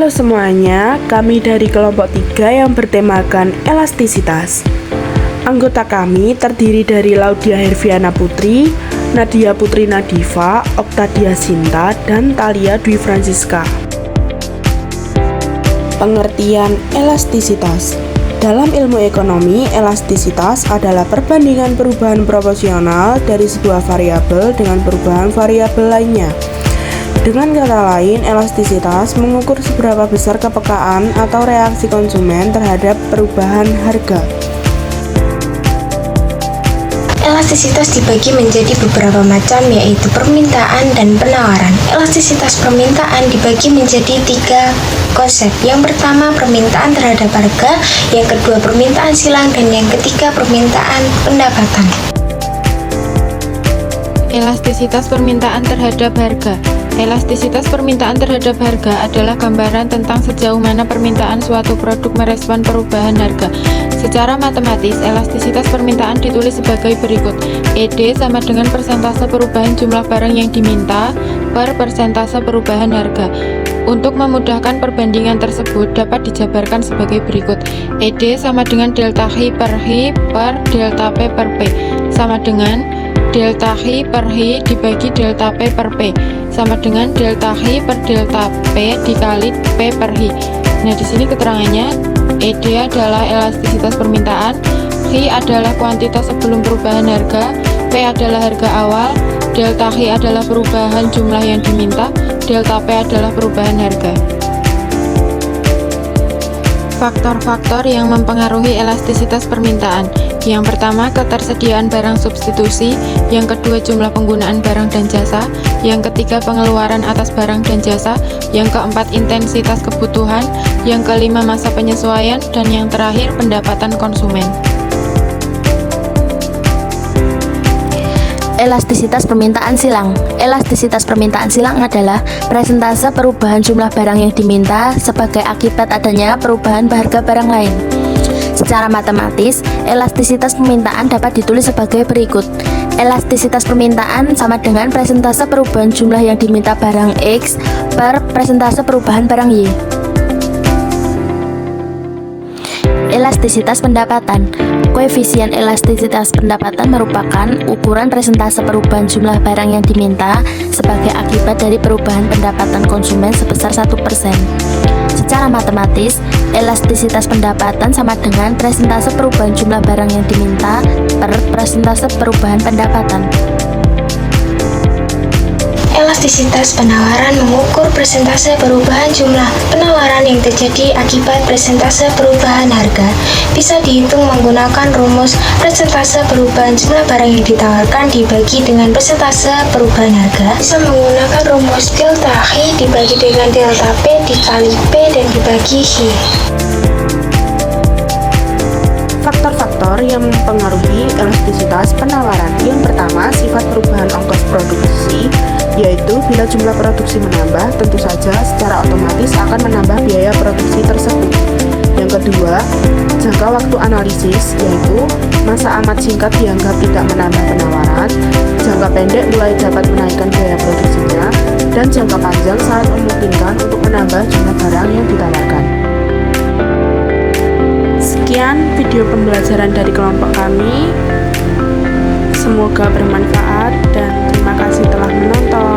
Halo semuanya, kami dari kelompok 3 yang bertemakan elastisitas. Anggota kami terdiri dari Laudia Herviana Putri, Nadia Putri Nadifa, Oktadia Sinta, dan Thalia Dwi Francisca. Pengertian elastisitas. Dalam ilmu ekonomi, elastisitas adalah perbandingan perubahan proporsional dari sebuah variabel dengan perubahan variabel lainnya. Dengan kata lain, elastisitas mengukur seberapa besar kepekaan atau reaksi konsumen terhadap perubahan harga. Elastisitas dibagi menjadi beberapa macam, yaitu permintaan dan penawaran. Elastisitas permintaan dibagi menjadi 3 konsep. Yang pertama, permintaan terhadap harga, yang kedua, permintaan silang, dan yang ketiga, permintaan pendapatan. Elastisitas permintaan terhadap harga. Elastisitas permintaan terhadap harga adalah gambaran tentang sejauh mana permintaan suatu produk merespon perubahan harga. Secara matematis, elastisitas permintaan ditulis sebagai berikut. ED sama dengan persentase perubahan jumlah barang yang diminta per persentase perubahan harga. Untuk memudahkan perbandingan tersebut dapat dijabarkan sebagai berikut. ED sama dengan delta Hi per Hi per delta P per P sama dengan delta Hi per Hi dibagi delta P per P sama dengan delta Hi per delta P dikali P per Hi. Nah, di sini keterangannya, ED adalah elastisitas permintaan, Hi adalah kuantitas sebelum perubahan harga, P adalah harga awal, delta Hi adalah perubahan jumlah yang diminta, delta P adalah perubahan harga. Faktor-faktor yang mempengaruhi elastisitas permintaan. Yang pertama, ketersediaan barang substitusi. Yang kedua, jumlah penggunaan barang dan jasa. Yang ketiga, pengeluaran atas barang dan jasa. Yang keempat, intensitas kebutuhan. Yang kelima, masa penyesuaian. Dan yang terakhir, pendapatan konsumen. Elastisitas permintaan silang. Elastisitas permintaan silang adalah persentase perubahan jumlah barang yang diminta sebagai akibat adanya perubahan harga barang lain. Secara matematis, elastisitas permintaan dapat ditulis sebagai berikut. Elastisitas permintaan sama dengan persentase perubahan jumlah yang diminta barang X per persentase perubahan barang Y. Elastisitas pendapatan. Koefisien elastisitas pendapatan merupakan ukuran persentase perubahan jumlah barang yang diminta sebagai akibat dari perubahan pendapatan konsumen sebesar 1%. Secara matematis, elastisitas pendapatan sama dengan persentase perubahan jumlah barang yang diminta per persentase perubahan pendapatan. Elastisitas penawaran mengukur persentase perubahan jumlah penawaran yang terjadi akibat persentase perubahan harga. Bisa dihitung menggunakan rumus persentase perubahan jumlah barang yang ditawarkan dibagi dengan persentase perubahan harga. Bisa menggunakan rumus delta Hi dibagi dengan delta P dikali P dan dibagi Hi. Faktor-faktor yang mempengaruhi elastisitas penawaran. Yang pertama, sifat perubahan ongkos produksi, yaitu bila jumlah produksi menambah, tentu saja secara otomatis akan menambah biaya produksi tersebut. Yang kedua, jangka waktu analisis, yaitu masa amat singkat dianggap tidak menambah penawaran, jangka pendek mulai dapat menaikkan biaya produksinya, dan jangka panjang sangat memungkinkan untuk menambah jumlah barang yang ditawarkan. Sekian video pembelajaran dari kelompok kami. Semoga bermanfaat dan terima kasih telah menonton.